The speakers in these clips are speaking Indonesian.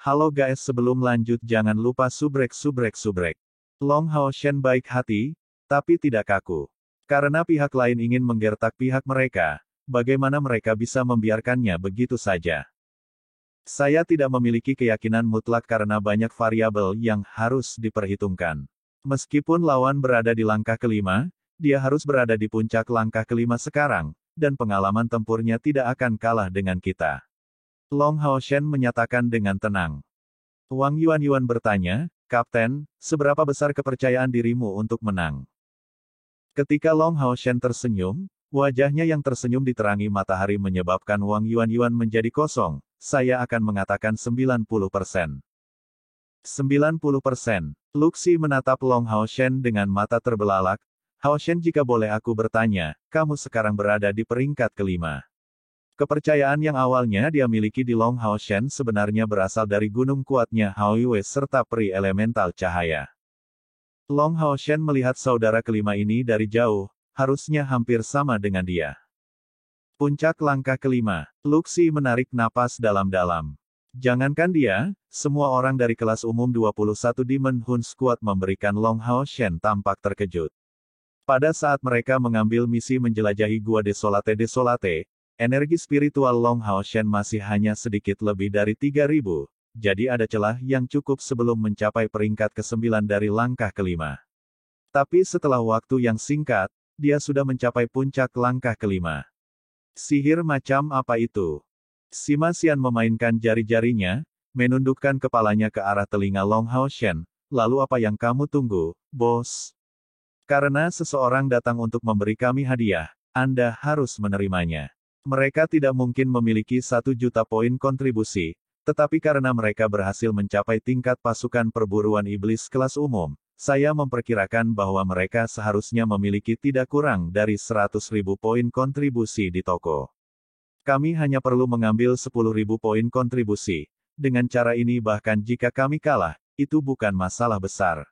Halo guys, sebelum lanjut jangan lupa subrek. Long Hao Shen baik hati, tapi tidak kaku. Karena pihak lain ingin menggertak pihak mereka, bagaimana mereka bisa membiarkannya begitu saja? Saya tidak memiliki keyakinan mutlak karena banyak variabel yang harus diperhitungkan. Meskipun lawan berada di langkah kelima, dia harus berada di puncak langkah kelima sekarang, dan pengalaman tempurnya tidak akan kalah dengan kita. Long Hao Shen menyatakan dengan tenang. Wang Yuan bertanya, Kapten, seberapa besar kepercayaan dirimu untuk menang? Ketika Long Hao Shen tersenyum, wajahnya yang tersenyum diterangi matahari menyebabkan Wang Yuan menjadi kosong. Saya akan mengatakan 90%. 90%. Luxi menatap Long Hao Shen dengan mata terbelalak. Hao Shen, jika boleh aku bertanya, kamu sekarang berada di peringkat kelima. Kepercayaan yang awalnya dia miliki di Long Hao Shen sebenarnya berasal dari gunung kuatnya Hao Yue serta peri elemental cahaya. Long Hao Shen melihat saudara kelima ini dari jauh, harusnya hampir sama dengan dia. Puncak langkah kelima, Luxi menarik napas dalam-dalam. Jangankan dia, semua orang dari kelas umum 21 Demon Hun Squad memberikan Long Hao Shen tampak terkejut. Pada saat mereka mengambil misi menjelajahi Gua Desolate, energi spiritual Long Hao Shen masih hanya sedikit lebih dari 3000, jadi ada celah yang cukup sebelum mencapai peringkat ke-9 dari langkah kelima. Tapi setelah waktu yang singkat, dia sudah mencapai puncak langkah kelima. Sihir macam apa itu? Sima Xian memainkan jari-jarinya, menundukkan kepalanya ke arah telinga Long Hao Shen, lalu apa yang kamu tunggu, bos? Karena seseorang datang untuk memberi kami hadiah, Anda harus menerimanya. Mereka tidak mungkin memiliki 1 juta poin kontribusi, tetapi karena mereka berhasil mencapai tingkat pasukan perburuan iblis kelas umum, saya memperkirakan bahwa mereka seharusnya memiliki tidak kurang dari 100.000 poin kontribusi di toko. Kami hanya perlu mengambil 10.000 poin kontribusi. Dengan cara ini bahkan jika kami kalah, itu bukan masalah besar.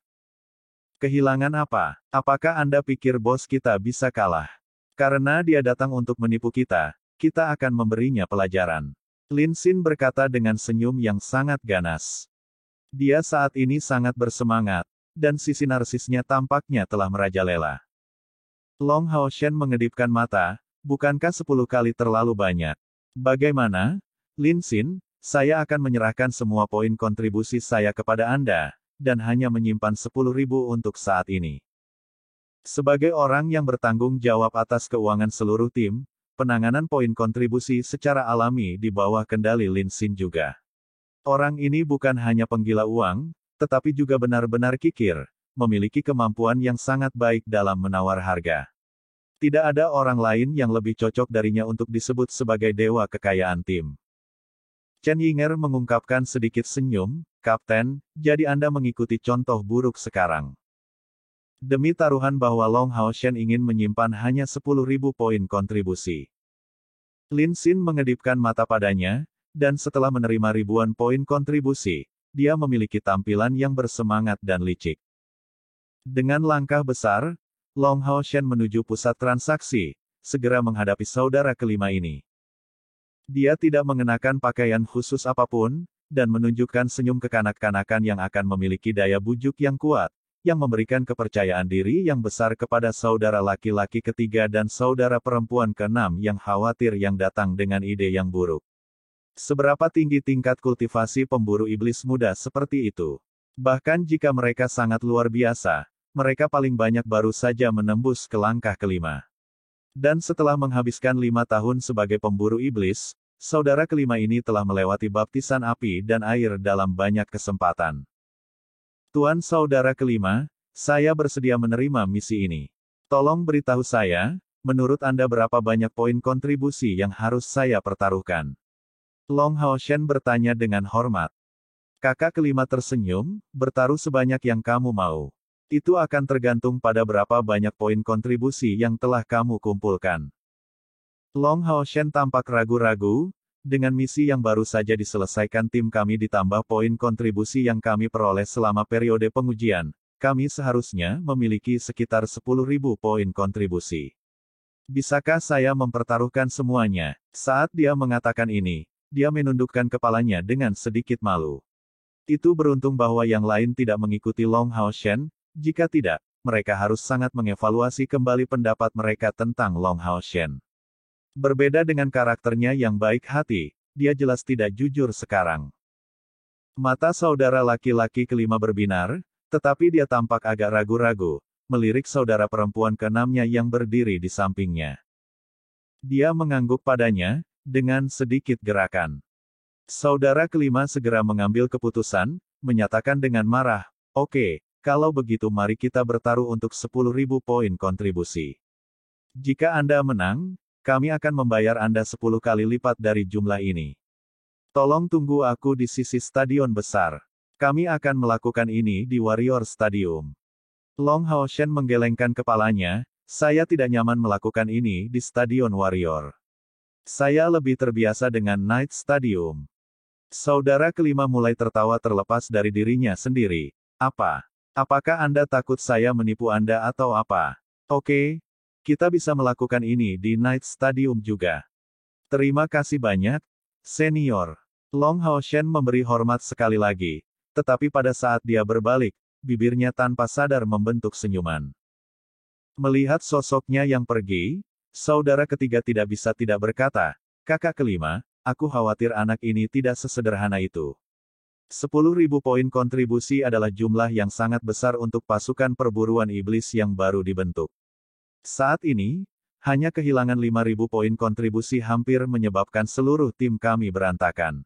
Kehilangan apa? Apakah Anda pikir bos kita bisa kalah? Karena dia datang untuk menipu kita, kita akan memberinya pelajaran. Lin Xin berkata dengan senyum yang sangat ganas. Dia saat ini sangat bersemangat, dan sisi narsisnya tampaknya telah merajalela. Long Hao Shen mengedipkan mata, bukankah 10 kali terlalu banyak? Bagaimana? Lin Xin, saya akan menyerahkan semua poin kontribusi saya kepada Anda, dan hanya menyimpan 10.000 untuk saat ini. Sebagai orang yang bertanggung jawab atas keuangan seluruh tim, penanganan poin kontribusi secara alami di bawah kendali Lin Xin juga. Orang ini bukan hanya penggila uang, tetapi juga benar-benar kikir, memiliki kemampuan yang sangat baik dalam menawar harga. Tidak ada orang lain yang lebih cocok darinya untuk disebut sebagai dewa kekayaan tim. Chen Yinger mengungkapkan sedikit senyum, Kapten, jadi Anda mengikuti contoh buruk sekarang. Demi taruhan bahwa Long Hao Shen ingin menyimpan hanya 10.000 poin kontribusi. Lin Xin mengedipkan mata padanya, dan setelah menerima ribuan poin kontribusi, dia memiliki tampilan yang bersemangat dan licik. Dengan langkah besar, Long Hao Shen menuju pusat transaksi, segera menghadapi saudara kelima ini. Dia tidak mengenakan pakaian khusus apapun, dan menunjukkan senyum kekanak-kanakan yang akan memiliki daya bujuk yang kuat, yang memberikan kepercayaan diri yang besar kepada saudara laki-laki ketiga dan saudara perempuan keenam yang khawatir yang datang dengan ide yang buruk. Seberapa tinggi tingkat kultivasi pemburu iblis muda seperti itu? Bahkan jika mereka sangat luar biasa, mereka paling banyak baru saja menembus ke langkah kelima. Dan setelah menghabiskan 5 tahun sebagai pemburu iblis, saudara kelima ini telah melewati baptisan api dan air dalam banyak kesempatan. Tuan saudara kelima, saya bersedia menerima misi ini. Tolong beritahu saya, menurut Anda berapa banyak poin kontribusi yang harus saya pertaruhkan? Long Hao Shen bertanya dengan hormat. Kakak kelima tersenyum, bertaruh sebanyak yang kamu mau. Itu akan tergantung pada berapa banyak poin kontribusi yang telah kamu kumpulkan. Long Hao Shen tampak ragu-ragu. Dengan misi yang baru saja diselesaikan tim kami ditambah poin kontribusi yang kami peroleh selama periode pengujian, kami seharusnya memiliki sekitar 10.000 poin kontribusi. Bisakah saya mempertaruhkan semuanya? Saat dia mengatakan ini, dia menundukkan kepalanya dengan sedikit malu. Itu beruntung bahwa yang lain tidak mengikuti Long Hao Shen, jika tidak, mereka harus sangat mengevaluasi kembali pendapat mereka tentang Long Hao Shen. Berbeda dengan karakternya yang baik hati, dia jelas tidak jujur sekarang. Mata saudara laki-laki kelima berbinar, tetapi dia tampak agak ragu-ragu, melirik saudara perempuan keenamnya yang berdiri di sampingnya. Dia mengangguk padanya, dengan sedikit gerakan. Saudara kelima segera mengambil keputusan, menyatakan dengan marah, "Oke, kalau begitu mari kita bertaruh untuk 10.000 poin kontribusi. Jika Anda menang, kami akan membayar Anda 10 kali lipat dari jumlah ini. Tolong tunggu aku di sisi stadion besar. Kami akan melakukan ini di Warrior Stadium." Long Hao Shen menggelengkan kepalanya, "Saya tidak nyaman melakukan ini di Stadion Warrior. Saya lebih terbiasa dengan Night Stadium." Saudara kelima mulai tertawa terlepas dari dirinya sendiri. Apakah Anda takut saya menipu Anda atau apa? Oke, kita bisa melakukan ini di Night Stadium juga. Terima kasih banyak, senior. Long Hao Shen memberi hormat sekali lagi, tetapi pada saat dia berbalik, bibirnya tanpa sadar membentuk senyuman. Melihat sosoknya yang pergi, saudara ketiga tidak bisa tidak berkata, "Kakak kelima, aku khawatir anak ini tidak sesederhana itu." 10.000 poin kontribusi adalah jumlah yang sangat besar untuk pasukan perburuan iblis yang baru dibentuk. Saat ini, hanya kehilangan 5.000 poin kontribusi hampir menyebabkan seluruh tim kami berantakan.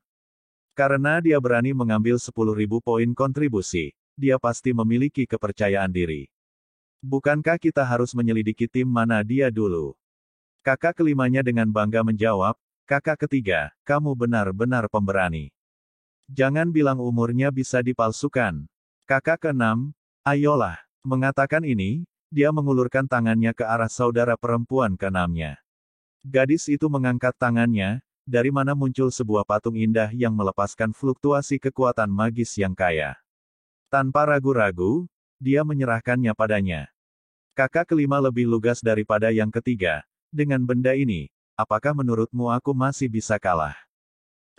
Karena dia berani mengambil 10.000 poin kontribusi, dia pasti memiliki kepercayaan diri. Bukankah kita harus menyelidiki tim mana dia dulu? Kakak kelimanya dengan bangga menjawab, "Kakak ketiga, kamu benar-benar pemberani. Jangan bilang umurnya bisa dipalsukan." Kakak keenam, ayolah. Mengatakan ini, dia mengulurkan tangannya ke arah saudara perempuan keenamnya. Gadis itu mengangkat tangannya, dari mana muncul sebuah patung indah yang melepaskan fluktuasi kekuatan magis yang kaya. Tanpa ragu-ragu, dia menyerahkannya padanya. Kakak kelima lebih lugas daripada yang ketiga. Dengan benda ini, apakah menurutmu aku masih bisa kalah?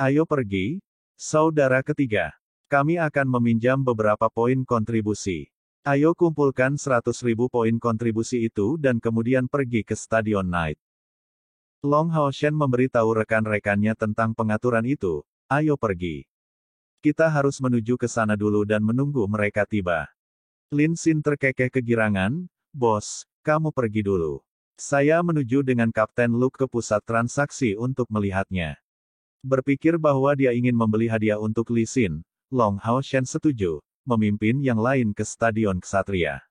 Ayo pergi, saudara ketiga. Kami akan meminjam beberapa poin kontribusi. Ayo kumpulkan 100.000 poin kontribusi itu dan kemudian pergi ke Stadion Night. Long Hao Shen memberitahu rekan-rekannya tentang pengaturan itu. Ayo pergi. Kita harus menuju ke sana dulu dan menunggu mereka tiba. Lin Xin terkekeh kegirangan, "Bos, kamu pergi dulu. Saya menuju dengan Kapten Luke ke pusat transaksi untuk melihatnya." Berpikir bahwa dia ingin membeli hadiah untuk Li Xin, Long Hao Shen setuju, memimpin yang lain ke Stadion Ksatria.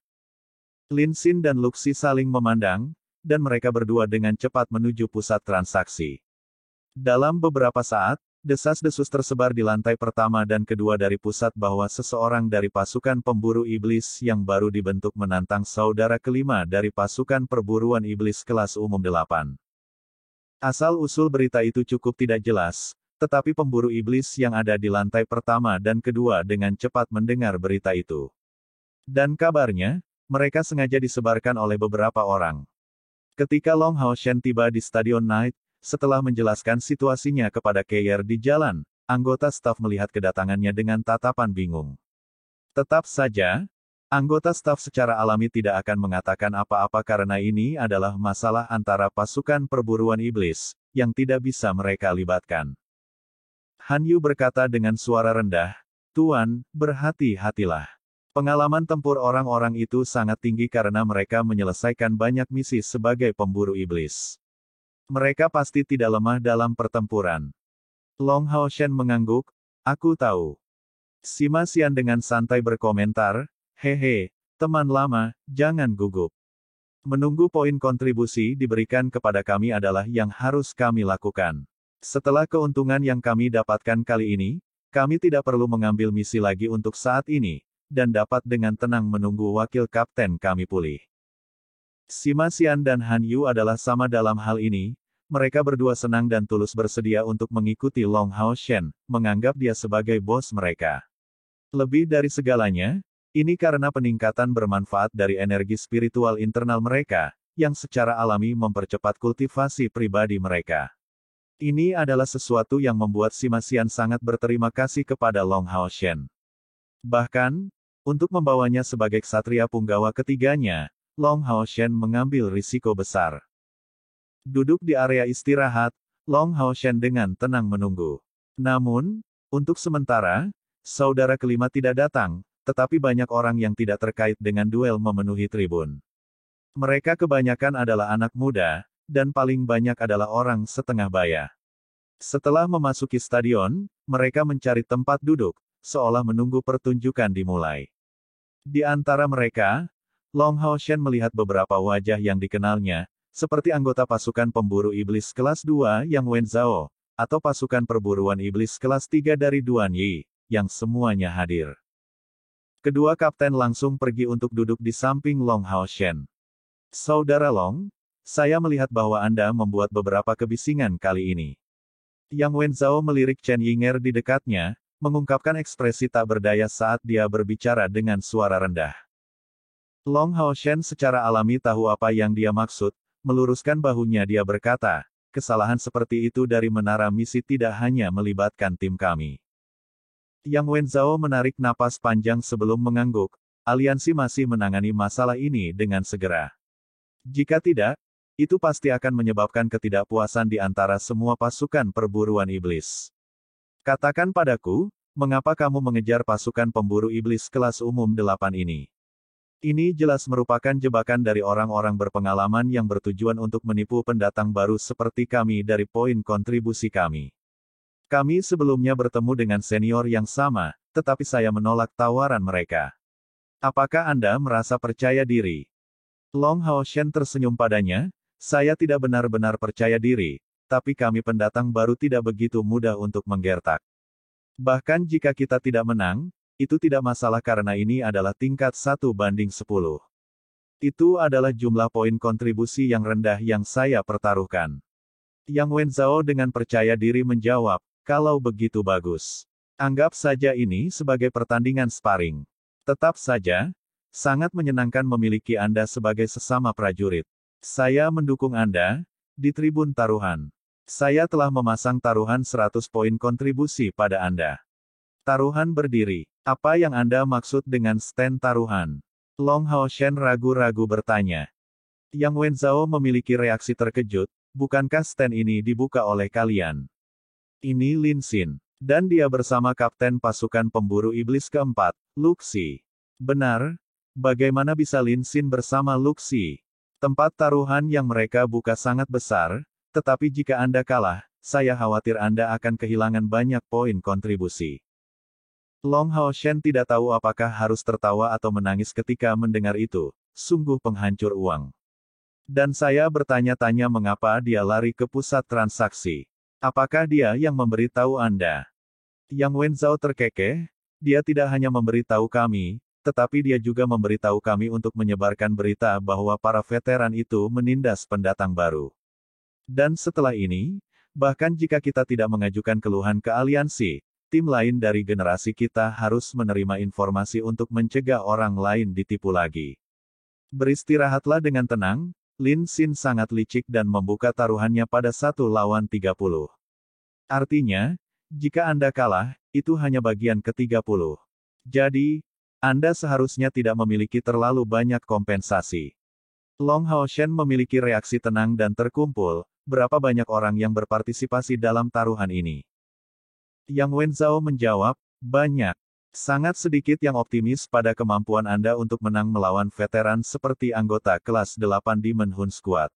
Lin Xin dan Luke Xi saling memandang, dan mereka berdua dengan cepat menuju pusat transaksi. Dalam beberapa saat, desas-desus tersebar di lantai pertama dan kedua dari pusat bahwa seseorang dari pasukan pemburu iblis yang baru dibentuk menantang saudara kelima dari pasukan perburuan iblis kelas umum 8. Asal-usul berita itu cukup tidak jelas, tetapi pemburu iblis yang ada di lantai pertama dan kedua dengan cepat mendengar berita itu. Dan kabarnya, mereka sengaja disebarkan oleh beberapa orang. Ketika Long Hao Shen tiba di Stadion Night, setelah menjelaskan situasinya kepada Keir di jalan, anggota staf melihat kedatangannya dengan tatapan bingung. Tetap saja, anggota staf secara alami tidak akan mengatakan apa-apa karena ini adalah masalah antara pasukan perburuan iblis, yang tidak bisa mereka libatkan. Han Yu berkata dengan suara rendah, "Tuan, berhati-hatilah. Pengalaman tempur orang-orang itu sangat tinggi karena mereka menyelesaikan banyak misi sebagai pemburu iblis. Mereka pasti tidak lemah dalam pertempuran." Long Hao Shen mengangguk, "Aku tahu." Sima Xian dengan santai berkomentar, "Hehe, teman lama, jangan gugup. Menunggu poin kontribusi diberikan kepada kami adalah yang harus kami lakukan. Setelah keuntungan yang kami dapatkan kali ini, kami tidak perlu mengambil misi lagi untuk saat ini, dan dapat dengan tenang menunggu wakil kapten kami pulih." Sima Xian dan Han Yu adalah sama dalam hal ini, mereka berdua senang dan tulus bersedia untuk mengikuti Long Hao Shen, menganggap dia sebagai bos mereka. Lebih dari segalanya, ini karena peningkatan bermanfaat dari energi spiritual internal mereka, yang secara alami mempercepat kultivasi pribadi mereka. Ini adalah sesuatu yang membuat Sima Xian sangat berterima kasih kepada Long Hao Shen. Bahkan, untuk membawanya sebagai ksatria punggawa ketiganya, Long Hao Shen mengambil risiko besar. Duduk di area istirahat, Long Hao Shen dengan tenang menunggu. Namun, untuk sementara, saudara kelima tidak datang, tetapi banyak orang yang tidak terkait dengan duel memenuhi tribun. Mereka kebanyakan adalah anak muda, dan paling banyak adalah orang setengah baya. Setelah memasuki stadion, mereka mencari tempat duduk, seolah menunggu pertunjukan dimulai. Di antara mereka, Long Hao Shen melihat beberapa wajah yang dikenalnya, seperti anggota pasukan pemburu iblis kelas 2 Yang Wenzhao, atau pasukan perburuan iblis kelas 3 dari Duan Yi, yang semuanya hadir. Kedua kapten langsung pergi untuk duduk di samping Long Hao Shen. Saudara Long, saya melihat bahwa Anda membuat beberapa kebisingan kali ini. Yang Wenzhao melirik Chen Yinger di dekatnya, mengungkapkan ekspresi tak berdaya saat dia berbicara dengan suara rendah. Long Hao Shen secara alami tahu apa yang dia maksud, meluruskan bahunya dia berkata, kesalahan seperti itu dari menara misi tidak hanya melibatkan tim kami. Yang Wenzhao menarik napas panjang sebelum mengangguk, aliansi masih menangani masalah ini dengan segera. Jika tidak, itu pasti akan menyebabkan ketidakpuasan di antara semua pasukan perburuan iblis. Katakan padaku, mengapa kamu mengejar pasukan pemburu iblis kelas umum 8 ini? Ini jelas merupakan jebakan dari orang-orang berpengalaman yang bertujuan untuk menipu pendatang baru seperti kami dari poin kontribusi kami. Kami sebelumnya bertemu dengan senior yang sama, tetapi saya menolak tawaran mereka. Apakah Anda merasa percaya diri? Long Hao Shen tersenyum padanya, saya tidak benar-benar percaya diri, tapi kami pendatang baru tidak begitu mudah untuk menggertak. Bahkan jika kita tidak menang, itu tidak masalah karena ini adalah tingkat 1/10. Itu adalah jumlah poin kontribusi yang rendah yang saya pertaruhkan. Yang Wenzhao dengan percaya diri menjawab, kalau begitu bagus. Anggap saja ini sebagai pertandingan sparring. Tetap saja, sangat menyenangkan memiliki Anda sebagai sesama prajurit. Saya mendukung Anda, di tribun taruhan. Saya telah memasang taruhan 100 poin kontribusi pada Anda. Taruhan berdiri. Apa yang Anda maksud dengan stand taruhan? Long Hao Shen ragu-ragu bertanya. Yang Wenzhao memiliki reaksi terkejut, bukankah stand ini dibuka oleh kalian? Ini Lin Xin. Dan dia bersama kapten pasukan pemburu iblis keempat, Luxi. Benar, bagaimana bisa Lin Xin bersama Luxi? Tempat taruhan yang mereka buka sangat besar, tetapi jika Anda kalah, saya khawatir Anda akan kehilangan banyak poin kontribusi. Long Hao Shen tidak tahu apakah harus tertawa atau menangis ketika mendengar itu, sungguh penghancur uang. Dan saya bertanya-tanya mengapa dia lari ke pusat transaksi. Apakah dia yang memberitahu Anda? Yang Wenzhao terkekeh, dia tidak hanya memberitahu kami, tetapi dia juga memberitahu kami untuk menyebarkan berita bahwa para veteran itu menindas pendatang baru. Dan setelah ini, bahkan jika kita tidak mengajukan keluhan ke aliansi, tim lain dari generasi kita harus menerima informasi untuk mencegah orang lain ditipu lagi. Beristirahatlah dengan tenang, Lin Xin sangat licik dan membuka taruhannya pada 1 lawan 30. Artinya, jika Anda kalah, itu hanya bagian ke-30. Jadi, Anda seharusnya tidak memiliki terlalu banyak kompensasi. Long Hao Shen memiliki reaksi tenang dan terkumpul, berapa banyak orang yang berpartisipasi dalam taruhan ini? Yang Wenzhao menjawab, banyak. Sangat sedikit yang optimis pada kemampuan Anda untuk menang melawan veteran seperti anggota kelas 8 Demon Hun Squad.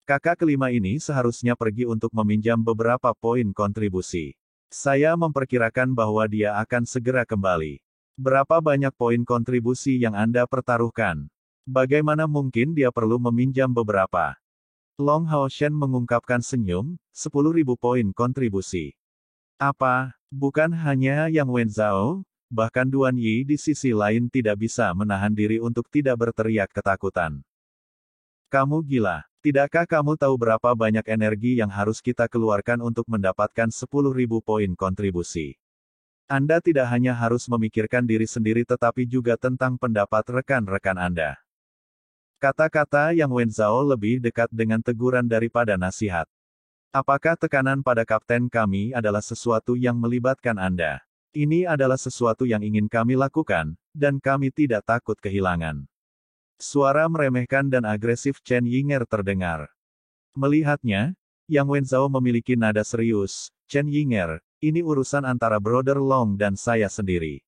Kakak kelima ini seharusnya pergi untuk meminjam beberapa poin kontribusi. Saya memperkirakan bahwa dia akan segera kembali. Berapa banyak poin kontribusi yang Anda pertaruhkan? Bagaimana mungkin dia perlu meminjam beberapa? Long Hao Shen mengungkapkan senyum, 10.000 poin kontribusi. Apa, bukan hanya Yang Wenzhao, bahkan Duan Yi di sisi lain tidak bisa menahan diri untuk tidak berteriak ketakutan. Kamu gila. Tidakkah kamu tahu berapa banyak energi yang harus kita keluarkan untuk mendapatkan 10.000 poin kontribusi? Anda tidak hanya harus memikirkan diri sendiri tetapi juga tentang pendapat rekan-rekan Anda. Kata-kata Yang Wenzhao lebih dekat dengan teguran daripada nasihat. Apakah tekanan pada kapten kami adalah sesuatu yang melibatkan Anda? Ini adalah sesuatu yang ingin kami lakukan, dan kami tidak takut kehilangan. Suara meremehkan dan agresif Chen Yinger terdengar. Melihatnya, Yang Wenzhao memiliki nada serius. Chen Yinger, ini urusan antara Brother Long dan saya sendiri.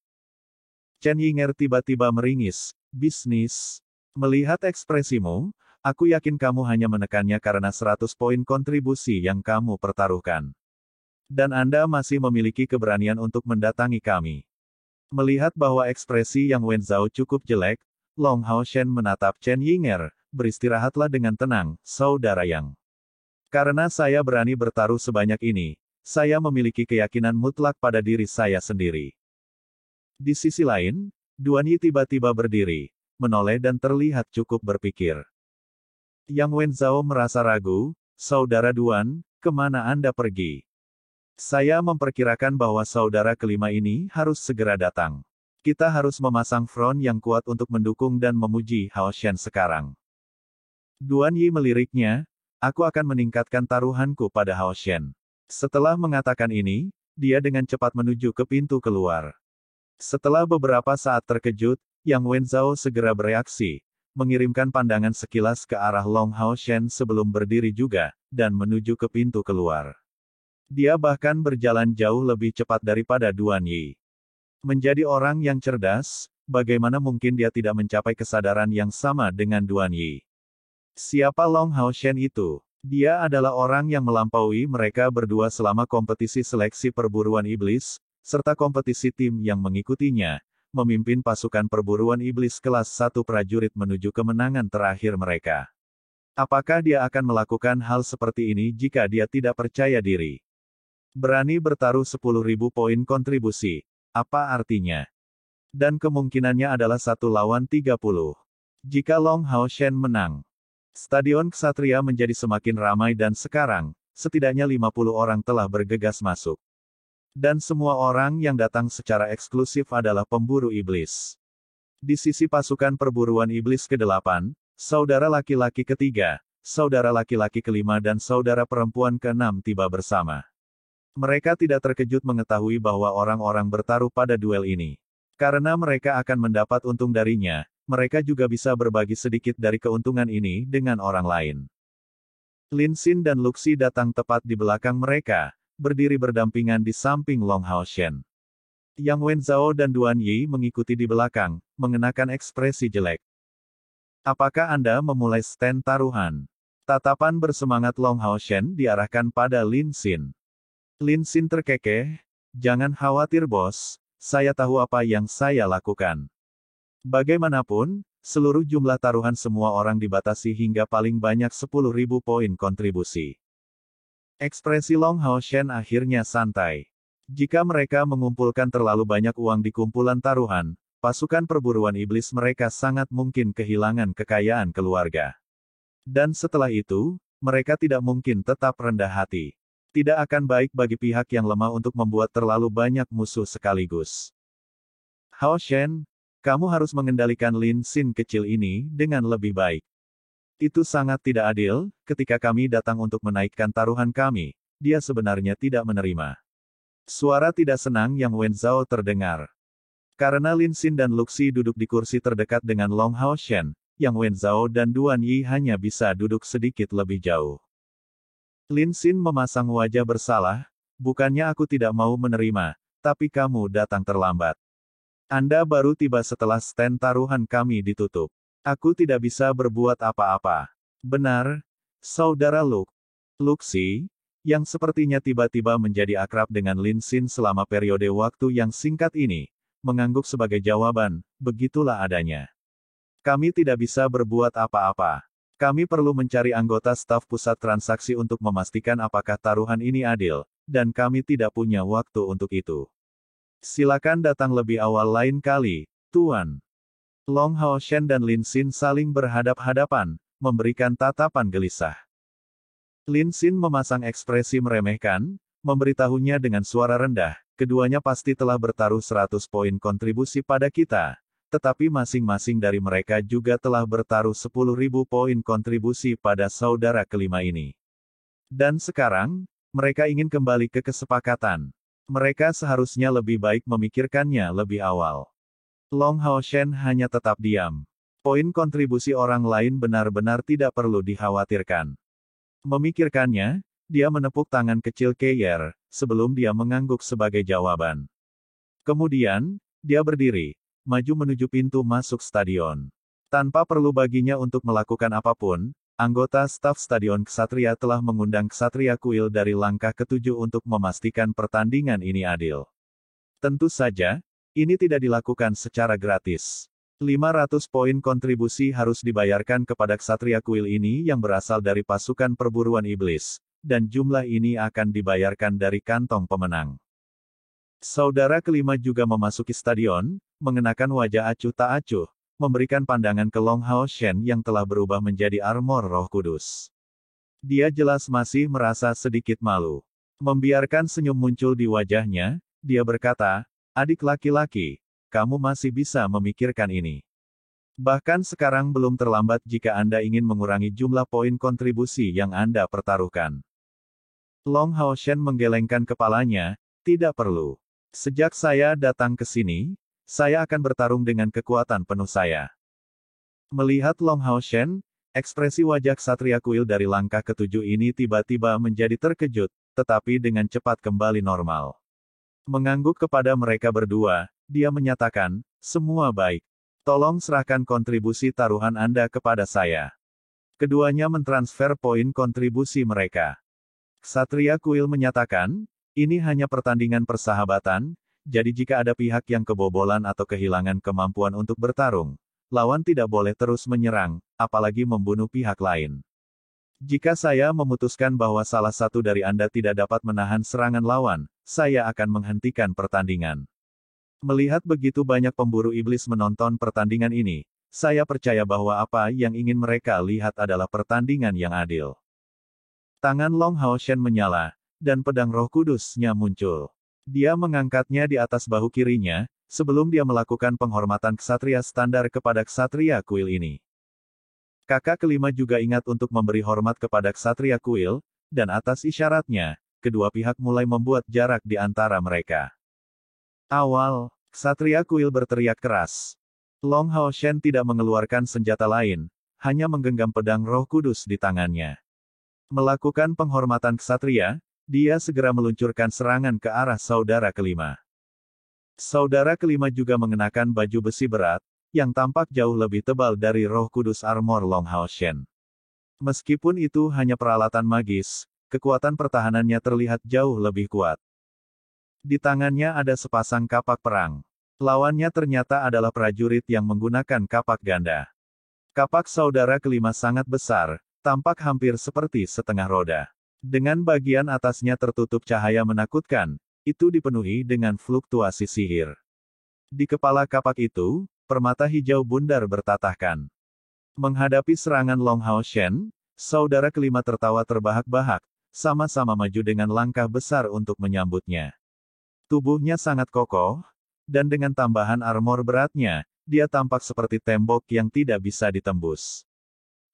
Chen Yinger tiba-tiba meringis. Bisnis. Melihat ekspresimu, aku yakin kamu hanya menekannya karena 100 poin kontribusi yang kamu pertaruhkan. Dan Anda masih memiliki keberanian untuk mendatangi kami. Melihat bahwa ekspresi Yang Wenzhao cukup jelek, Long Haoshen menatap Chen Yinger, beristirahatlah dengan tenang, saudara Yang. Karena saya berani bertaruh sebanyak ini, saya memiliki keyakinan mutlak pada diri saya sendiri. Di sisi lain, Duan Yi tiba-tiba berdiri, menoleh dan terlihat cukup berpikir. Yang Wenzhao merasa ragu, saudara Duan, kemana Anda pergi? Saya memperkirakan bahwa saudara kelima ini harus segera datang. Kita harus memasang front yang kuat untuk mendukung dan memuji Hao Shen sekarang. Duan Yi meliriknya, aku akan meningkatkan taruhanku pada Hao Shen. Setelah mengatakan ini, dia dengan cepat menuju ke pintu keluar. Setelah beberapa saat terkejut, Yang Wenzhao segera bereaksi, mengirimkan pandangan sekilas ke arah Long Haoshen sebelum berdiri juga, dan menuju ke pintu keluar. Dia bahkan berjalan jauh lebih cepat daripada Duan Yi. Menjadi orang yang cerdas, bagaimana mungkin dia tidak mencapai kesadaran yang sama dengan Duan Yi? Siapa Long Haoshen itu? Dia adalah orang yang melampaui mereka berdua selama kompetisi seleksi perburuan iblis, serta kompetisi tim yang mengikutinya, memimpin pasukan perburuan iblis kelas 1 prajurit menuju kemenangan terakhir mereka. Apakah dia akan melakukan hal seperti ini jika dia tidak percaya diri? Berani bertaruh 10.000 poin kontribusi. Apa artinya? Dan kemungkinannya adalah 1 lawan 30. Jika Long Haoshen menang, Stadion Ksatria menjadi semakin ramai dan sekarang, setidaknya 50 orang telah bergegas masuk. Dan semua orang yang datang secara eksklusif adalah pemburu iblis. Di sisi pasukan perburuan iblis ke-8, saudara laki-laki ketiga, saudara laki-laki kelima dan saudara perempuan ke-6 tiba bersama. Mereka tidak terkejut mengetahui bahwa orang-orang bertaruh pada duel ini. Karena mereka akan mendapat untung darinya, mereka juga bisa berbagi sedikit dari keuntungan ini dengan orang lain. Lin Xin dan Luxi datang tepat di belakang mereka, berdiri berdampingan di samping Long Haoshen. Yang Wenzhao dan Duan Yi mengikuti di belakang, mengenakan ekspresi jelek. Apakah Anda memulai stand taruhan? Tatapan bersemangat Long Haoshen diarahkan pada Lin Xin. Lin Xin terkekeh, jangan khawatir bos, saya tahu apa yang saya lakukan. Bagaimanapun, seluruh jumlah taruhan semua orang dibatasi hingga paling banyak 10.000 poin kontribusi. Ekspresi Long Haoshen akhirnya santai. Jika mereka mengumpulkan terlalu banyak uang di kumpulan taruhan, pasukan perburuan iblis mereka sangat mungkin kehilangan kekayaan keluarga. Dan setelah itu, mereka tidak mungkin tetap rendah hati. Tidak akan baik bagi pihak yang lemah untuk membuat terlalu banyak musuh sekaligus. Hao Shen, kamu harus mengendalikan Lin Xin kecil ini dengan lebih baik. Itu sangat tidak adil, ketika kami datang untuk menaikkan taruhan kami, dia sebenarnya tidak menerima. Suara tidak senang Yang Wenzhao terdengar. Karena Lin Xin dan Luxi duduk di kursi terdekat dengan Long Haoshen, Yang Wenzhao dan Duan Yi hanya bisa duduk sedikit lebih jauh. Lin Xin memasang wajah bersalah, bukannya aku tidak mau menerima, tapi kamu datang terlambat. Anda baru tiba setelah stand taruhan kami ditutup. Aku tidak bisa berbuat apa-apa. Benar, saudara Luxi, yang sepertinya tiba-tiba menjadi akrab dengan Lin Xin selama periode waktu yang singkat ini, mengangguk sebagai jawaban, begitulah adanya. Kami tidak bisa berbuat apa-apa. Kami perlu mencari anggota staf pusat transaksi untuk memastikan apakah taruhan ini adil, dan kami tidak punya waktu untuk itu. Silakan datang lebih awal lain kali, Tuan. Long Haoshen dan Lin Xin saling berhadap-hadapan, memberikan tatapan gelisah. Lin Xin memasang ekspresi meremehkan, memberitahunya dengan suara rendah, keduanya pasti telah bertaruh 100 poin kontribusi pada kita. Tetapi masing-masing dari mereka juga telah bertaruh 10.000 poin kontribusi pada saudara kelima ini. Dan sekarang, mereka ingin kembali ke kesepakatan. Mereka seharusnya lebih baik memikirkannya lebih awal. Long Hao Shen hanya tetap diam. Poin kontribusi orang lain benar-benar tidak perlu dikhawatirkan. Memikirkannya, dia menepuk tangan kecil Keyer, sebelum dia mengangguk sebagai jawaban. Kemudian, dia berdiri, maju menuju pintu masuk stadion. Tanpa perlu baginya untuk melakukan apapun, anggota staf Stadion Ksatria telah mengundang Ksatria Kuil dari langkah ketujuh untuk memastikan pertandingan ini adil. Tentu saja, ini tidak dilakukan secara gratis. 500 poin kontribusi harus dibayarkan kepada Ksatria Kuil ini yang berasal dari pasukan perburuan iblis, dan jumlah ini akan dibayarkan dari kantong pemenang. Saudara kelima juga memasuki stadion, mengenakan wajah acuh tak acuh, memberikan pandangan ke Long Hao Shen yang telah berubah menjadi armor Roh Kudus. Dia jelas masih merasa sedikit malu. Membiarkan senyum muncul di wajahnya, dia berkata, "Adik laki-laki, kamu masih bisa memikirkan ini. Bahkan sekarang belum terlambat jika Anda ingin mengurangi jumlah poin kontribusi yang Anda pertaruhkan." Long Hao Shen menggelengkan kepalanya, "Tidak perlu. Sejak saya datang ke sini, saya akan bertarung dengan kekuatan penuh saya." Melihat Long Hao Shen, ekspresi wajah Ksatria Kuil dari langkah ketujuh ini tiba-tiba menjadi terkejut, tetapi dengan cepat kembali normal. Mengangguk kepada mereka berdua, dia menyatakan, "Semua baik. Tolong serahkan kontribusi taruhan Anda kepada saya." Keduanya mentransfer poin kontribusi mereka. Ksatria Kuil menyatakan, "Ini hanya pertandingan persahabatan, jadi jika ada pihak yang kebobolan atau kehilangan kemampuan untuk bertarung, lawan tidak boleh terus menyerang, apalagi membunuh pihak lain. Jika saya memutuskan bahwa salah satu dari Anda tidak dapat menahan serangan lawan, saya akan menghentikan pertandingan." Melihat begitu banyak pemburu iblis menonton pertandingan ini, saya percaya bahwa apa yang ingin mereka lihat adalah pertandingan yang adil. Tangan Long Hao Shen menyala, dan pedang Roh Kudusnya muncul. Dia mengangkatnya di atas bahu kirinya, sebelum dia melakukan penghormatan ksatria standar kepada Ksatria Kuil ini. Kakak kelima juga ingat untuk memberi hormat kepada Ksatria Kuil, dan atas isyaratnya, kedua pihak mulai membuat jarak di antara mereka. Awal, Ksatria Kuil berteriak keras. Long Hao Shen tidak mengeluarkan senjata lain, hanya menggenggam pedang Roh Kudus di tangannya. Melakukan penghormatan ksatria, dia segera meluncurkan serangan ke arah saudara kelima. Saudara kelima juga mengenakan baju besi berat, yang tampak jauh lebih tebal dari Roh Kudus armor Long Hao Shen. Meskipun itu hanya peralatan magis, kekuatan pertahanannya terlihat jauh lebih kuat. Di tangannya ada sepasang kapak perang. Lawannya ternyata adalah prajurit yang menggunakan kapak ganda. Kapak saudara kelima sangat besar, tampak hampir seperti setengah roda. Dengan bagian atasnya tertutup cahaya menakutkan, itu dipenuhi dengan fluktuasi sihir. Di kepala kapak itu, permata hijau bundar bertatahkan. Menghadapi serangan Long Hao Shen, saudara kelima tertawa terbahak-bahak, sama-sama maju dengan langkah besar untuk menyambutnya. Tubuhnya sangat kokoh, dan dengan tambahan armor beratnya, dia tampak seperti tembok yang tidak bisa ditembus.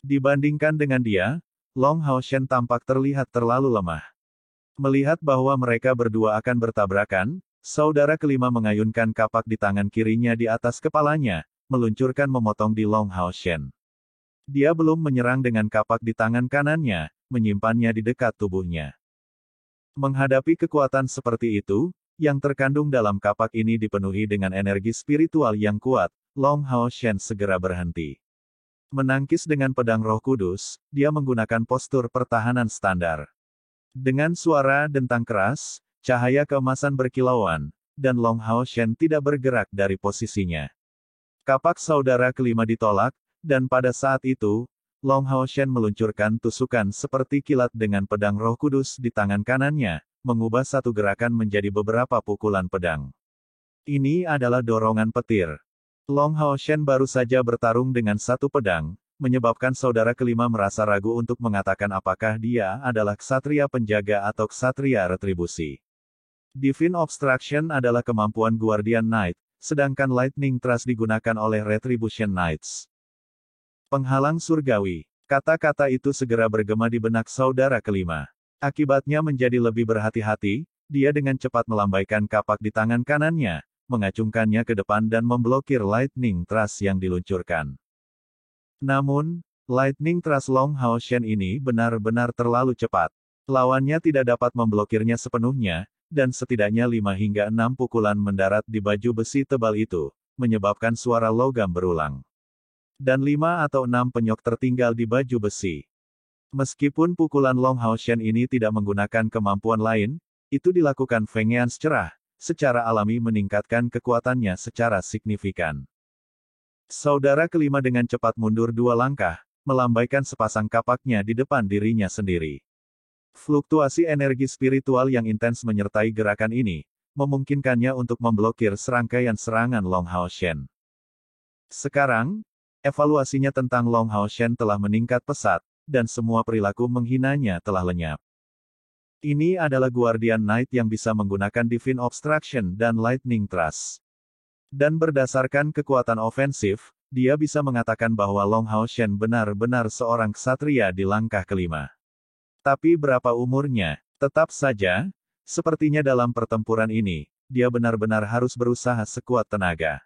Dibandingkan dengan dia, Long Hao Shen tampak terlihat terlalu lemah. Melihat bahwa mereka berdua akan bertabrakan, saudara kelima mengayunkan kapak di tangan kirinya di atas kepalanya, meluncurkan memotong di Long Hao Shen. Dia belum menyerang dengan kapak di tangan kanannya, menyimpannya di dekat tubuhnya. Menghadapi kekuatan seperti itu, yang terkandung dalam kapak ini dipenuhi dengan energi spiritual yang kuat, Long Hao Shen segera berhenti. Menangkis dengan pedang Roh Kudus, dia menggunakan postur pertahanan standar. Dengan suara dentang keras, cahaya keemasan berkilauan, dan Long Hao Shen tidak bergerak dari posisinya. Kapak saudara kelima ditolak, dan pada saat itu, Long Hao Shen meluncurkan tusukan seperti kilat dengan pedang Roh Kudus di tangan kanannya, mengubah satu gerakan menjadi beberapa pukulan pedang. Ini adalah dorongan petir. Long Hao Shen baru saja bertarung dengan satu pedang, menyebabkan saudara kelima merasa ragu untuk mengatakan apakah dia adalah ksatria penjaga atau ksatria retribusi. Divine Obstruction adalah kemampuan Guardian Knight, sedangkan Lightning Thrust digunakan oleh Retribution Knights. Penghalang surgawi. Kata-kata itu segera bergema di benak saudara kelima. Akibatnya menjadi lebih berhati-hati, dia dengan cepat melambaikan kapak di tangan kanannya, mengacungkannya ke depan dan memblokir Lightning Thrust yang diluncurkan. Namun, Lightning Thrust Long Hao Shen ini benar-benar terlalu cepat. Lawannya tidak dapat memblokirnya sepenuhnya, dan setidaknya 5 hingga 6 pukulan mendarat di baju besi tebal itu, menyebabkan suara logam berulang. Dan 5 atau 6 penyok tertinggal di baju besi. Meskipun pukulan Long Hao Shen ini tidak menggunakan kemampuan lain, itu dilakukan Feng Yan secara alami meningkatkan kekuatannya secara signifikan. Saudara kelima dengan cepat mundur 2 langkah, melambaikan sepasang kapaknya di depan dirinya sendiri. Fluktuasi energi spiritual yang intens menyertai gerakan ini, memungkinkannya untuk memblokir serangkaian serangan Long Hao Shen. Sekarang, evaluasinya tentang Long Hao Shen telah meningkat pesat, dan semua perilaku menghinanya telah lenyap. Ini adalah Guardian Knight yang bisa menggunakan Divine Obstruction dan Lightning Thrust. Dan berdasarkan kekuatan ofensif, dia bisa mengatakan bahwa Long Hao Shen benar-benar seorang ksatria di langkah kelima. Tapi berapa umurnya? Tetap saja, sepertinya dalam pertempuran ini, dia benar-benar harus berusaha sekuat tenaga.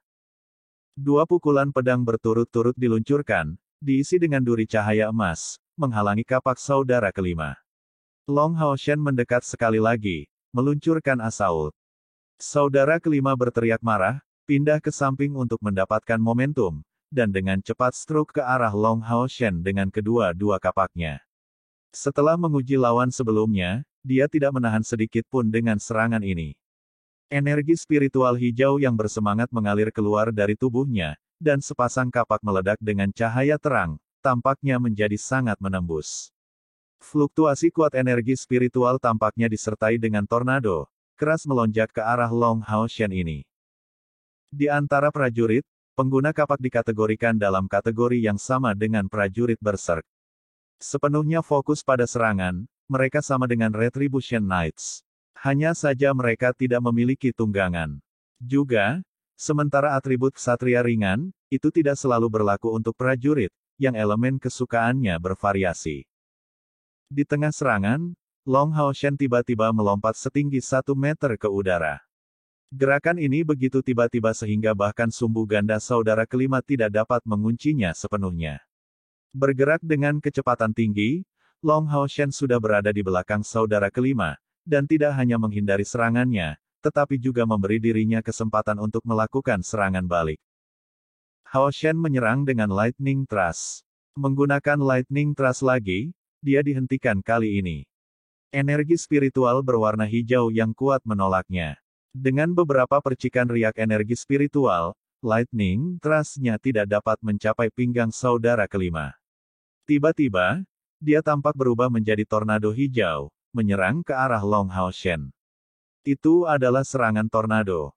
2 pukulan pedang berturut-turut diluncurkan, diisi dengan duri cahaya emas, menghalangi kapak saudara kelima. Long Hao Shen mendekat sekali lagi, meluncurkan Assault. Saudara kelima berteriak marah, pindah ke samping untuk mendapatkan momentum, dan dengan cepat stroke ke arah Long Hao Shen dengan kedua-dua kapaknya. Setelah menguji lawan sebelumnya, dia tidak menahan sedikit pun dengan serangan ini. Energi spiritual hijau yang bersemangat mengalir keluar dari tubuhnya, dan sepasang kapak meledak dengan cahaya terang, tampaknya menjadi sangat menembus. Fluktuasi kuat energi spiritual tampaknya disertai dengan tornado, keras melonjak ke arah Long Hao Shen ini. Di antara prajurit, pengguna kapak dikategorikan dalam kategori yang sama dengan prajurit berserk. Sepenuhnya fokus pada serangan, mereka sama dengan Retribution Knights. Hanya saja mereka tidak memiliki tunggangan. Juga, sementara atribut ksatria ringan, itu tidak selalu berlaku untuk prajurit, yang elemen kesukaannya bervariasi. Di tengah serangan, Long Hao Shen tiba-tiba melompat setinggi 1 meter ke udara. Gerakan ini begitu tiba-tiba sehingga bahkan sumbu ganda saudara kelima tidak dapat menguncinya sepenuhnya. Bergerak dengan kecepatan tinggi, Long Hao Shen sudah berada di belakang saudara kelima, dan tidak hanya menghindari serangannya, tetapi juga memberi dirinya kesempatan untuk melakukan serangan balik. Hao Shen menyerang dengan Lightning Thrust. Menggunakan Lightning Thrust lagi, dia dihentikan kali ini. Energi spiritual berwarna hijau yang kuat menolaknya. Dengan beberapa percikan riak energi spiritual, Lightning Thrust-nya tidak dapat mencapai pinggang saudara kelima. Tiba-tiba, dia tampak berubah menjadi tornado hijau, menyerang ke arah Long Hao Shen. Itu adalah serangan tornado.